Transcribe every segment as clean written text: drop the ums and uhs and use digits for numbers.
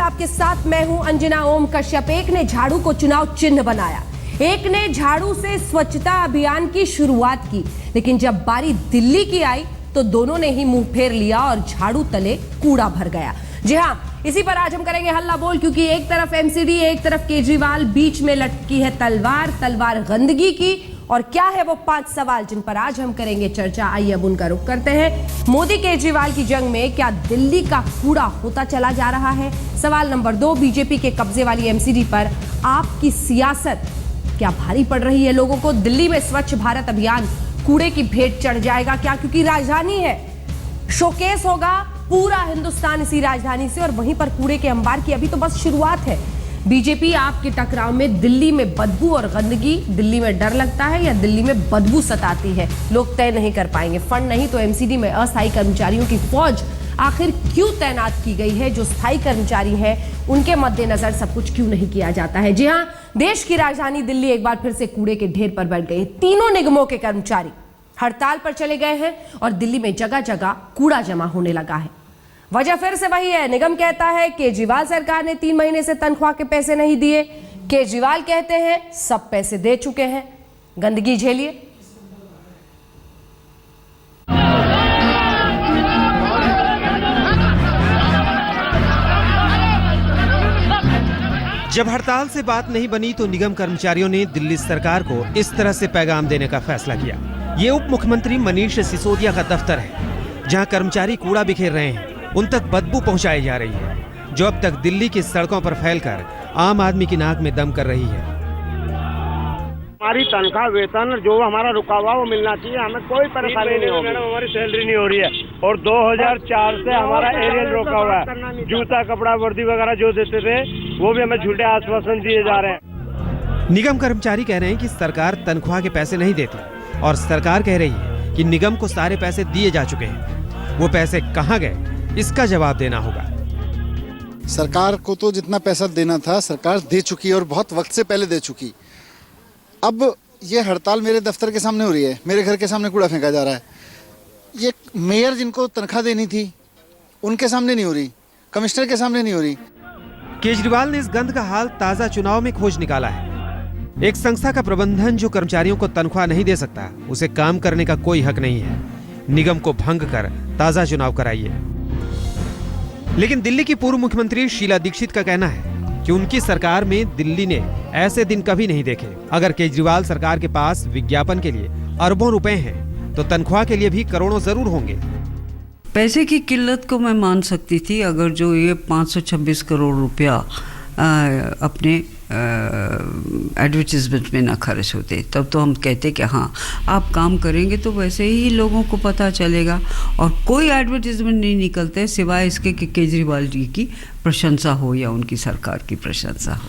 आपके साथ मैं हूं अंजना ओम कश्यप। एक ने झाड़ू को चुनाव चिन्ह बनाया, एक ने झाड़ू से स्वच्छता अभियान की शुरुआत की, लेकिन जब बारी दिल्ली की आई तो दोनों ने ही मुंह फेर लिया और झाड़ू तले कूड़ा भर गया। जी हां, इसी पर आज हम करेंगे हल्ला बोल, क्योंकि एक तरफ एमसीडी, एक तरफ केजरीवाल, बीच में लटकी है तलवार गंदगी की। और क्या है वो 5 सवाल जिन पर आज हम करेंगे चर्चा। आइए अब उनका रुख करते हैं। मोदी केजरीवाल की जंग में क्या दिल्ली का कूड़ा होता चला जा रहा है? सवाल नंबर 2, बीजेपी के कब्जे वाली एमसीडी पर आपकी सियासत क्या भारी पड़ रही है लोगों को? दिल्ली में स्वच्छ भारत अभियान कूड़े की भेंट चढ़ जाएगा क्या? क्योंकि राजधानी है, शोकेस होगा पूरा हिंदुस्तान इसी राजधानी से, और वहीं पर कूड़े के अंबार की अभी तो बस शुरुआत है। बीजेपी आपके टकराव में दिल्ली में बदबू और गंदगी, दिल्ली में डर लगता है या दिल्ली में बदबू सताती है, लोग तय नहीं कर पाएंगे। फंड नहीं तो एमसीडी में अस्थायी कर्मचारियों की फौज आखिर क्यों तैनात की गई है? जो स्थायी कर्मचारी हैं उनके मद्देनजर सब कुछ क्यों नहीं किया जाता है? जी हां, देश की राजधानी दिल्ली एक बार फिर से कूड़े के ढेर पर बैठ गई। तीनों निगमों के कर्मचारी हड़ताल पर चले गए हैं और दिल्ली में जगह जगह कूड़ा जमा होने लगा है। वजह फिर से वही है। निगम कहता है केजरीवाल सरकार ने 3 महीने से तनख्वाह के पैसे नहीं दिए। केजरीवाल कहते हैं सब पैसे दे चुके हैं। गंदगी झेलिए। जब हड़ताल से बात नहीं बनी तो निगम कर्मचारियों ने दिल्ली सरकार को इस तरह से पैगाम देने का फैसला किया। ये उप मुख्यमंत्री मनीष सिसोदिया का दफ्तर है, जहां कर्मचारी कूड़ा बिखेर रहे हैं, उन तक बदबू पहुंचाई जा रही है, जो अब तक दिल्ली की सड़कों पर फैलकर आम आदमी की नाक में दम कर रही है। हमारी तनख्वाह, वेतन जो हमारा रुका हुआ वो मिलना चाहिए, हमें कोई परेशानी नहीं होगी। मैडम हमारी सैलरी नहीं हो रही है और 2004 से हमारा एरियल रोका हुआ है। जूता, कपड़ा, वर्दी वगैरह जो देते थे वो भी हमें झूठे आश्वासन दिए जा रहे हैं। निगम कर्मचारी कह रहे हैं कि सरकार तनख्वाह के पैसे नहीं देती और सरकार कह रही है कि निगम को सारे पैसे दिए जा चुके हैं। वो पैसे कहां गए, इसका जवाब देना होगा। सरकार को तो जितना पैसा देना था सरकार दे चुकी और बहुत वक्त से पहले दे चुकी। अब ये हड़ताल मेरे दफ्तर के सामने हो रही है, मेरे घर के सामने कूड़ा फेंका जा रहा है। ये मेयर जिनको तनख्वाह देनी थी उनके सामने नहीं हो रही, कमिश्नर के सामने नहीं हो रही। केजरीवाल ने इस गंद का हाल ताजा चुनाव में खोज निकाला है। एक संस्था का प्रबंधन जो कर्मचारियों को तनख्वाह नहीं दे सकता, उसे काम करने का कोई हक नहीं है। निगम को भंग कर ताजा चुनाव कराइए। लेकिन दिल्ली की पूर्व मुख्यमंत्री शीला दीक्षित का कहना है कि उनकी सरकार में दिल्ली ने ऐसे दिन कभी नहीं देखे। अगर केजरीवाल सरकार के पास विज्ञापन के लिए अरबों रुपए हैं, तो तनख्वाह के लिए भी करोड़ों जरूर होंगे। पैसे की किल्लत को मैं मान सकती थी अगर जो ये 526 करोड़ रुपया अपने एडवर्टीजमेंट में ना खर्च होते, तब तो हम कहते कि हाँ आप काम करेंगे तो वैसे ही लोगों को पता चलेगा। और कोई एडवर्टीजमेंट नहीं निकलते सिवाय इसके कि केजरीवाल जी की प्रशंसा हो या उनकी सरकार की प्रशंसा हो।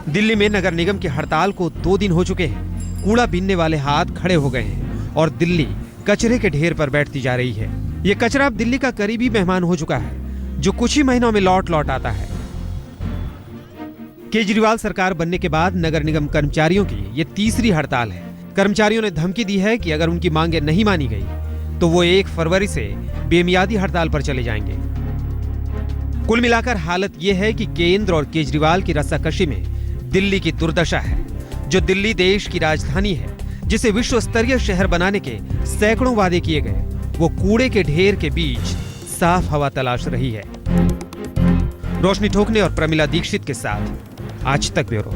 दिल्ली में नगर निगम की हड़ताल को 2 दिन हो चुके हैं। कूड़ा बीनने वाले हाथ खड़े हो गए हैं और दिल्ली कचरे के ढेर पर बैठती जा रही है। ये कचरा अब दिल्ली का करीबी मेहमान हो चुका है, जो कुछ ही महीनों में लौट आता है। केजरीवाल सरकार बनने के बाद नगर निगम कर्मचारियों की ये तीसरी हड़ताल है। कर्मचारियों ने धमकी दी है कि अगर उनकी मांगे नहीं मानी गई तो वो 1 फरवरी से बेमियादी हड़ताल पर चले जाएंगे। कुल मिलाकर हालत ये है कि केंद्र और केजरीवाल की रस्साकशी में दिल्ली की दुर्दशा है। जो दिल्ली देश की राजधानी है, जिसे विश्व स्तरीय शहर बनाने के सैकड़ों वादे किए गए, वो कूड़े के ढेर के बीच साफ हवा तलाश रही है। रोशनी ठोकने और प्रमिला दीक्षित के साथ आज तक ब्यूरो।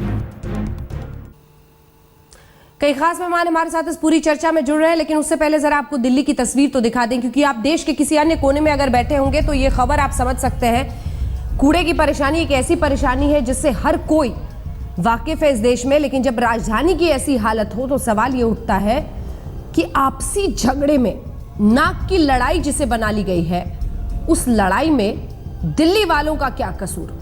कई खास मेहमान हमारे साथ इस पूरी चर्चा में जुड़ रहे हैं, लेकिन उससे पहले जरा आपको दिल्ली की तस्वीर तो दिखा दें, क्योंकि आप देश के किसी अन्य कोने में अगर बैठे होंगे तो ये खबर आप समझ सकते हैं। कूड़े की परेशानी एक ऐसी परेशानी है जिससे हर कोई वाकिफ है इस देश में, लेकिन जब राजधानी की ऐसी हालत हो तो सवाल ये उठता है कि आपसी झगड़े में नाक की लड़ाई जिसे बना ली गई है, उस लड़ाई में दिल्ली वालों का क्या कसूर?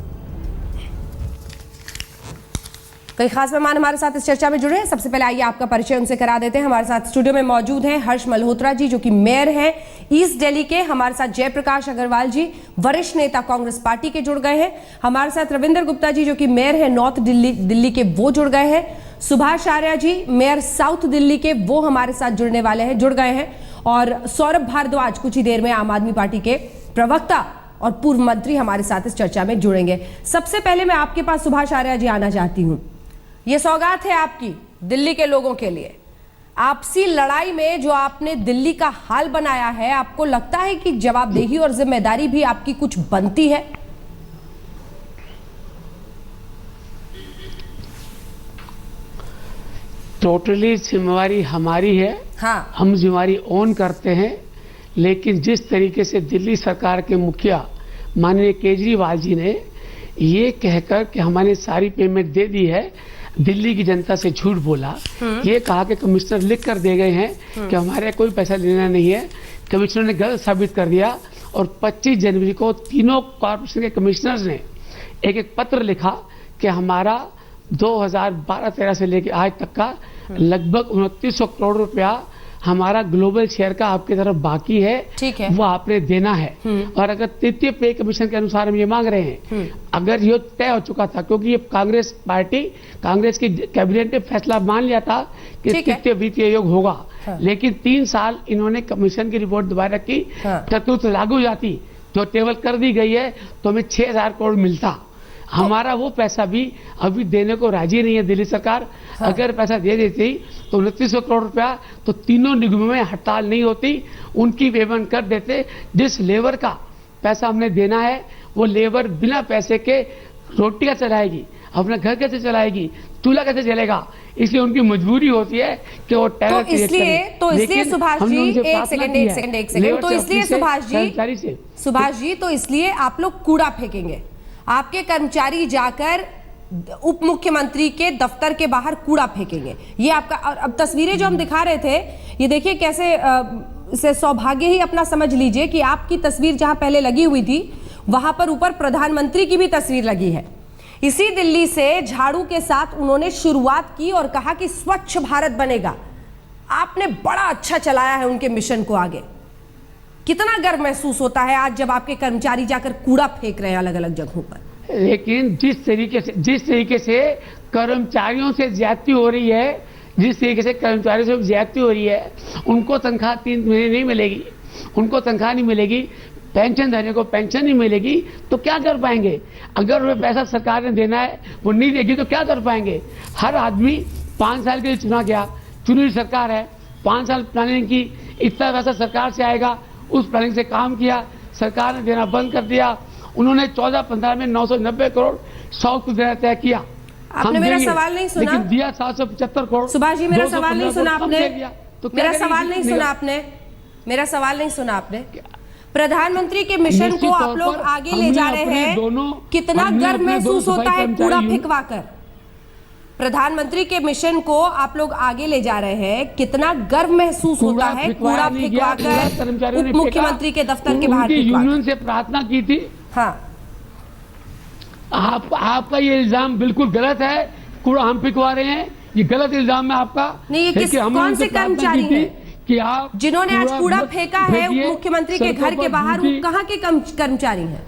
कई खास मेहमान हमारे साथ इस चर्चा में जुड़े हैं। सबसे पहले आइए आपका परिचय उनसे करा देते हैं। हमारे साथ स्टूडियो में मौजूद हैं हर्ष मल्होत्रा जी, जो कि मेयर हैं ईस्ट दिल्ली के। हमारे साथ जयप्रकाश अग्रवाल जी, वरिष्ठ नेता कांग्रेस पार्टी के, जुड़ गए हैं। हमारे साथ रविंद्र गुप्ता जी, जो कि मेयर हैं नॉर्थ दिल्ली के, वो जुड़ गए हैं। सुभाष आर्या जी, मेयर साउथ दिल्ली के, वो हमारे साथ जुड़ गए हैं। और सौरभ भारद्वाज कुछ ही देर में आम आदमी पार्टी के प्रवक्ता और पूर्व मंत्री हमारे साथ इस चर्चा में जुड़ेंगे। सबसे पहले मैं आपके पास सुभाष आर्या जी आना चाहती हूं। ये सौगात है आपकी दिल्ली के लोगों के लिए। आपसी लड़ाई में जो आपने दिल्ली का हाल बनाया है, आपको लगता है कि जवाबदेही और जिम्मेदारी भी आपकी कुछ बनती है? टोटली जिम्मेवारी हमारी है। हाँ, हम जिम्मेवारी ओन करते हैं, लेकिन जिस तरीके से दिल्ली सरकार के मुखिया माननीय केजरीवाल जी ने ये कहकर कि हमारे सारी पेमेंट दे दी है, दिल्ली की जनता से झूठ बोला। ये कहा कि कमिश्नर लिख कर दे गए हैं कि हमारे कोई पैसा लेना नहीं है। कमिश्नर ने गलत साबित कर दिया और 25 जनवरी को तीनों कॉर्पोरेशन के कमिश्नर्स ने एक एक पत्र लिखा कि हमारा 2012-13 से लेकर आज तक का लगभग 2900 करोड़ रुपया हमारा ग्लोबल शेयर का आपकी तरफ बाकी है, ठीक है, वो आपने देना है। और अगर तृतीय पे कमीशन के अनुसार हम ये मांग रहे हैं, अगर ये तय हो चुका था, क्योंकि ये कांग्रेस पार्टी, कांग्रेस की कैबिनेट ने फैसला मान लिया था कि तृतीय वित्तीय आयोग होगा। हाँ। लेकिन 3 साल इन्होंने कमीशन की रिपोर्ट दोबारा की। हाँ। चतुर्थ लागू जाती जो टेबल कर दी गई है तो हमें 6000 करोड़ मिलता। हमारा वो पैसा भी अभी देने को राजी नहीं है दिल्ली सरकार। हाँ। अगर पैसा दे देती तो 2900 करोड़ रुपया तो तीनों निगमों में हड़ताल नहीं होती, उनकी पेमेंट कर देते। जिस लेबर का पैसा हमने देना है वो लेबर बिना पैसे के रोटी कैसे चलाएगी, अपना घर कैसे चलाएगी, चूल्हा कैसे चलेगा, इसलिए उनकी मजबूरी होती है कि वो टेरर तो इसलिए सुभाष जी एक सेकंड तो इसलिए सुभाष जी तो इसलिए आप लोग कूड़ा फेंकेंगे, आपके कर्मचारी जाकर उप मुख्यमंत्री के दफ्तर के बाहर कूड़ा फेंकेंगे, ये आपका। और अब तस्वीरें जो हम दिखा रहे थे, ये देखिए कैसे से सौभाग्य ही अपना समझ लीजिए कि आपकी तस्वीर जहां पहले लगी हुई थी वहां पर ऊपर प्रधानमंत्री की भी तस्वीर लगी है। इसी दिल्ली से झाड़ू के साथ उन्होंने शुरुआत की और कहा कि स्वच्छ भारत बनेगा। आपने बड़ा अच्छा चलाया है उनके मिशन को आगे। कितना गर्व महसूस होता है आज जब आपके कर्मचारी जाकर कूड़ा फेंक रहे हैं अलग अलग जगहों पर? लेकिन जिस तरीके से कर्मचारियों से ज्यादती हो रही है, जिस तरीके से कर्मचारियों से ज्यादती हो रही है, उनको तनख्वाह 3 महीने नहीं मिलेगी, उनको तनख्वाह नहीं मिलेगी, पेंशन देने को पेंशन नहीं मिलेगी, तो क्या कर पाएंगे? अगर वो पैसा सरकार ने देना है वो नहीं देगी तो क्या कर पाएंगे? हर आदमी 5 साल के लिए चुना गया, चुनी सरकार है, 5 साल प्लानिंग की, इतना पैसा सरकार से आएगा, उस प्लानिंग से काम किया, सरकार ने देना बंद कर दिया। उन्होंने 14-15 में 990 करोड़ 100 को देना तय किया। आपने मेरा सवाल नहीं सुना, लेकिन दिया 775 करोड़। सुभाष जी मेरा सवाल नहीं सुना आपने, तो मेरा सवाल नहीं सुना आपने, मेरा सवाल नहीं सुना आपने। प्रधानमंत्री के मिशन को आप लोग आगे ले जा रहे हैं, कितना गर्व महसूस होता है कूड़ा फेंकवा कर? प्रधानमंत्री के मिशन को आप लोग आगे ले जा रहे हैं, कितना गर्व महसूस होता है कूड़ा फेंकवा कर उप मुख्यमंत्री के दफ्तर के बाहर? यूनियन से प्रार्थना की थी। हाँ, आपका ये इल्जाम बिल्कुल गलत है, कूड़ा हम फेंकवा रहे हैं, ये गलत इल्जाम है आपका। नहीं, ये कौन से कर्मचारी हैं कि आप जिन्होंने आज कूड़ा फेंका है उप मुख्यमंत्री के घर के बाहर? वो कहाँ के कर्मचारी हैं?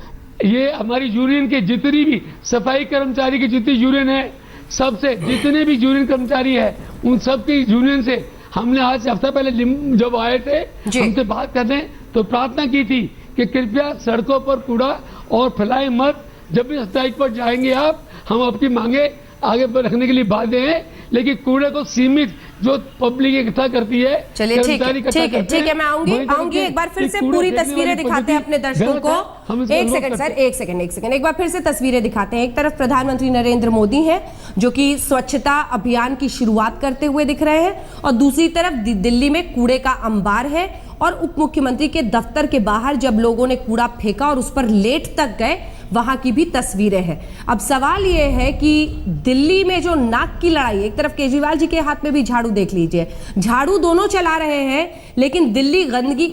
ये हमारी यूनियन के जितनी भी सफाई कर्मचारी की जितनी यूनियन है, सबसे जितने भी यूनियन कर्मचारी है उन सबकी यूनियन से हमने आज हफ्ता पहले जब आए थे हमसे बात करने तो प्रार्थना की थी कि कृपया सड़कों पर कूड़ा और फैलाएं मत। जब भी स्ट्राइक पर जाएंगे आप, हम आपकी मांगे आगे पर रखने के लिए बाध्य हैं, लेकिन कूड़े को सीमित जो पब्लिक इकट्ठा करती है। चलिए ठीक है, मैं आऊंगी एक बार फिर से पूरी तस्वीरें दिखाते हैं अपने दर्शकों को। एक सेकंड सर, एक सेकंड, एक बार फिर से तस्वीरें दिखाते हैं। एक तरफ प्रधानमंत्री नरेंद्र मोदी हैं जो कि स्वच्छता अभियान की शुरुआत करते हुए दिख रहे हैं, और दूसरी तरफ दिल्ली में कूड़े का अंबार है, और उप मुख्यमंत्री के दफ्तर के बाहर जब लोगों ने कूड़ा फेंका और उस पर लेट तक गए, वहां की भी तस्वीरें हैं। अब सवाल यह है कि दिल्ली में जो नाक की लड़ाई, एक तरफ केजरीवाल जी के हाथ में भी झाड़ू देख लीजिए, झाड़ू दोनों चला रहे हैं, लेकिन दिल्ली गंदगी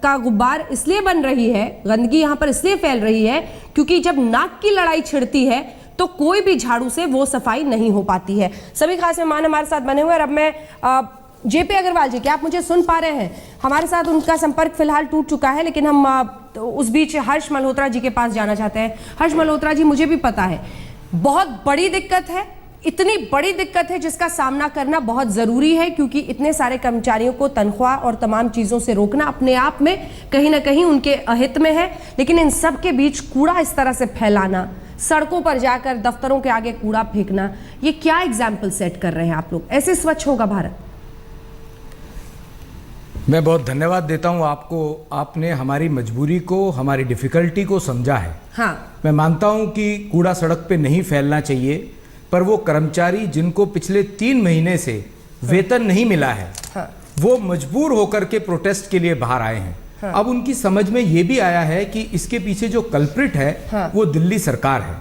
का गुब्बार इसलिए बन रही है, गंदगी यहां पर इसलिए फैल रही है क्योंकि जब नाक की लड़ाई छिड़ती है तो कोई भी झाड़ू से वो सफाई नहीं हो पाती है। सभी खास मेहमान हमारे साथ बने हुए, और अब मैं जेपी अग्रवाल जी, क्या आप मुझे सुन पा रहे हैं? हमारे साथ उनका संपर्क फिलहाल टूट चुका है, लेकिन हम उस बीच हर्ष मल्होत्रा जी के पास जाना चाहते हैं। हर्ष मल्होत्रा जी, मुझे भी पता है बहुत बड़ी दिक्कत है, इतनी बड़ी दिक्कत है जिसका सामना करना बहुत जरूरी है, क्योंकि इतने सारे कर्मचारियों को तनख्वाह और तमाम चीजों से रोकना अपने आप में कहीं ना कहीं उनके अहित में है। लेकिन इन सब के बीच कूड़ा इस तरह से फैलाना, सड़कों पर जाकर दफ्तरों के आगे कूड़ा फेंकना, ये क्या एग्जाम्पल सेट कर रहे हैं आप लोग? ऐसे स्वच्छ होगा भारत? मैं बहुत धन्यवाद देता हूं आपको, आपने हमारी मजबूरी को, हमारी डिफिकल्टी को समझा है। हाँ, मैं मानता हूं कि कूड़ा सड़क पे नहीं फैलना चाहिए, पर वो कर्मचारी जिनको पिछले 3 महीने से वेतन नहीं मिला है, हाँ, वो मजबूर होकर के प्रोटेस्ट के लिए बाहर आए हैं। हाँ। अब उनकी समझ में ये भी आया है कि इसके पीछे जो कल्प्रिट है, हाँ। वो दिल्ली सरकार है,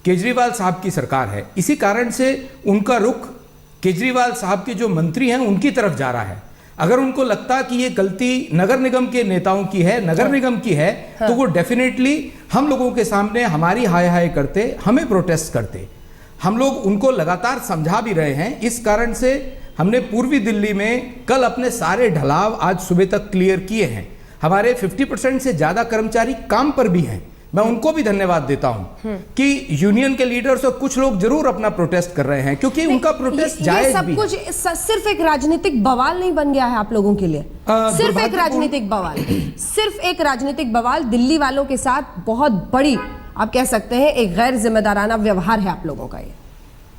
केजरीवाल साहब की सरकार है। इसी कारण से उनका रुख केजरीवाल साहब के जो मंत्री हैं उनकी तरफ जा रहा है। अगर उनको लगता कि ये गलती नगर निगम के नेताओं की है, नगर निगम की है, तो वो डेफिनेटली हम लोगों के सामने हमारी हाय हाय करते, हमें प्रोटेस्ट करते। हम लोग उनको लगातार समझा भी रहे हैं। इस कारण से हमने पूर्वी दिल्ली में कल अपने सारे ढलाव आज सुबह तक क्लियर किए हैं। हमारे 50% से ज्यादा कर्मचारी काम पर भी हैं। मैं उनको भी धन्यवाद देता हूं कि यूनियन के लीडर्स और कुछ लोग जरूर अपना प्रोटेस्ट कर रहे हैं, क्योंकि उनका प्रोटेस्ट जायज ये सब भी कुछ सिर्फ एक राजनीतिक बवाल नहीं बन गया है आप लोगों के लिए? सिर्फ एक राजनीतिक बवाल, सिर्फ एक राजनीतिक बवाल। दिल्ली वालों के साथ बहुत बड़ी, आप कह सकते हैं, एक गैर जिम्मेदाराना व्यवहार है आप लोगों का। ये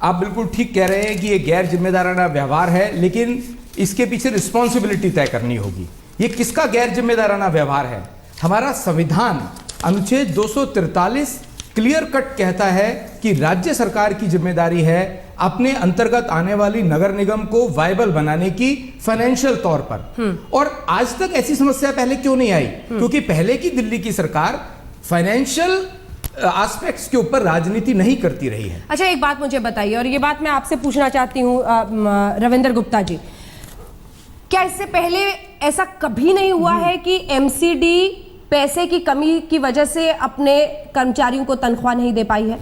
आप बिल्कुल ठीक कह रहे हैं कि ये गैर जिम्मेदाराना व्यवहार है, लेकिन इसके पीछे रिस्पॉन्सिबिलिटी तय करनी होगी। ये किसका गैर जिम्मेदाराना व्यवहार है? हमारा संविधान अनुच्छेद 243 क्लियर कट कहता है कि राज्य सरकार की जिम्मेदारी है अपने अंतर्गत आने वाली नगर निगम को वायबल बनाने की, फाइनेंशियल तौर पर। और आज तक ऐसी समस्या पहले क्यों नहीं आई? क्योंकि पहले की दिल्ली की सरकार फाइनेंशियल एस्पेक्ट्स के ऊपर राजनीति नहीं करती रही है। अच्छा, एक बात मुझे बताइए, और ये बात मैं आपसे पूछना चाहती हूँ रविंद्र गुप्ता जी, क्या इससे पहले ऐसा कभी नहीं हुआ है कि एमसीडी पैसे की कमी की वजह से अपने कर्मचारियों को तनख्वाह नहीं दे पाई है?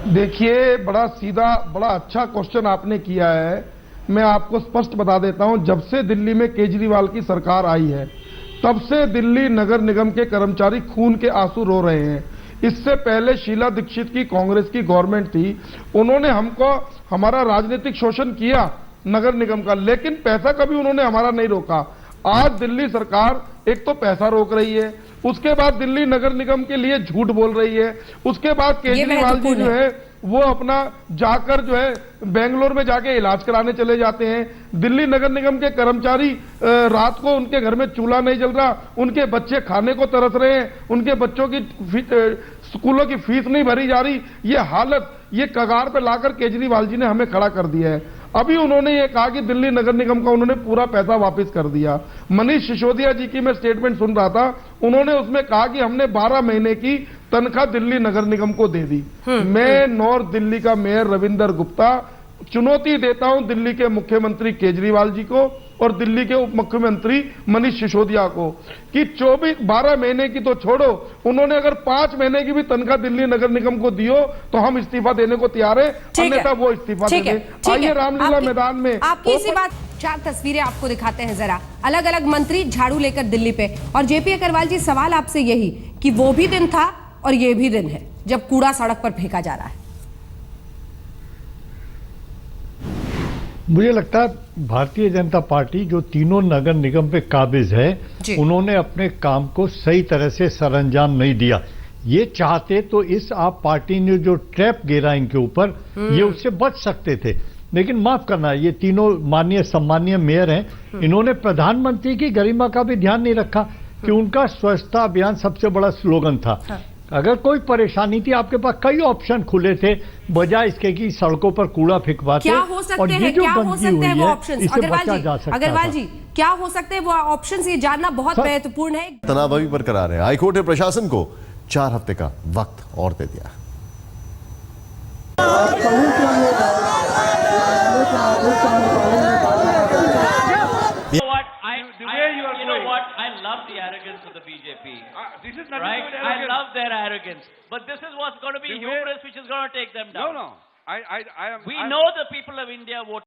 देखिए, बड़ा सीधा, बड़ा अच्छा क्वेश्चन आपने किया है। मैं आपको स्पष्ट बता देता हूं, जब से दिल्ली में केजरीवाल की सरकार आई है, तब से दिल्ली नगर निगम के कर्मचारी खून के आंसू रो रहे हैं। इससे पहले शीला दीक्षित की कांग्रेस की गवर्नमेंट थी, उन्होंने हमको हमारा राजनीतिक शोषण किया नगर निगम का, लेकिन पैसा कभी उन्होंने हमारा नहीं रोका। आज दिल्ली सरकार एक तो पैसा रोक रही है, उसके बाद दिल्ली नगर निगम के लिए झूठ बोल रही है, उसके बाद केजरीवाल जी जो है वो अपना जाकर जो है बेंगलोर में जाके इलाज कराने चले जाते हैं। दिल्ली नगर निगम के कर्मचारी रात को उनके घर में चूल्हा नहीं जल रहा, उनके बच्चे खाने को तरस रहे हैं, उनके बच्चों की स्कूलों की फीस नहीं भरी जा रही। ये हालत, ये कगार पे लाकर केजरीवाल जी ने हमें खड़ा कर दिया है। अभी उन्होंने ये कहा कि दिल्ली नगर निगम का उन्होंने पूरा पैसा वापस कर दिया। मनीष सिसोदिया जी की मैं स्टेटमेंट सुन रहा था, उन्होंने उसमें कहा कि हमने 12 महीने की तनख्वाह दिल्ली नगर निगम को दे दी। मैं नॉर्थ दिल्ली का मेयर रविंदर गुप्ता चुनौती देता हूं दिल्ली के मुख्यमंत्री केजरीवाल जी को और दिल्ली के उप मुख्यमंत्री मनीष सिसोदिया को कि 12 महीने की तो छोड़ो, उन्होंने अगर 5 महीने की भी तनख्वाह दिल्ली नगर निगम को दियो तो हम इस्तीफा देने को तैयार है, अन्यथा वो इस्तीफा दे दें। आइए रामलीला मैदान में आपकी इसी बात, 4 तस्वीरें आपको दिखाते हैं जरा। अलग अलग मंत्री झाड़ू लेकर दिल्ली पे, और जेपी अग्रवाल जी, सवाल आपसे यही कि वो भी दिन था और ये भी दिन है जब कूड़ा सड़क पर फेंका जा रहा है। मुझे लगता है भारतीय जनता पार्टी जो तीनों नगर निगम पे काबिज है, उन्होंने अपने काम को सही तरह से सरंजाम नहीं दिया। ये चाहते तो इस आप पार्टी ने जो ट्रैप गिरा इनके ऊपर, ये उससे बच सकते थे। लेकिन माफ करना, ये तीनों माननीय सम्मानीय मेयर हैं, इन्होंने प्रधानमंत्री की गरिमा का भी ध्यान नहीं रखा कि उनका स्वच्छता अभियान सबसे बड़ा स्लोगन था। अगर कोई परेशानी थी, आपके पास कई ऑप्शन खुले थे, बजाय इसके कि सड़कों पर कूड़ा फेंकवाते। क्या हो सकते हैं, क्या हो सकते हैं वो ऑप्शंस? अग्रवाल जी, क्या हो सकते हैं वो ऑप्शंस? ये जानना बहुत महत्वपूर्ण है। तनाव अभी बरकरार है। हाईकोर्ट ने प्रशासन को 4 हफ्ते का वक्त और दे दिया। This is not right. I love their arrogance, but this is what's going to be hubris, which is going to take them down. No, I am. We know the people of India vote.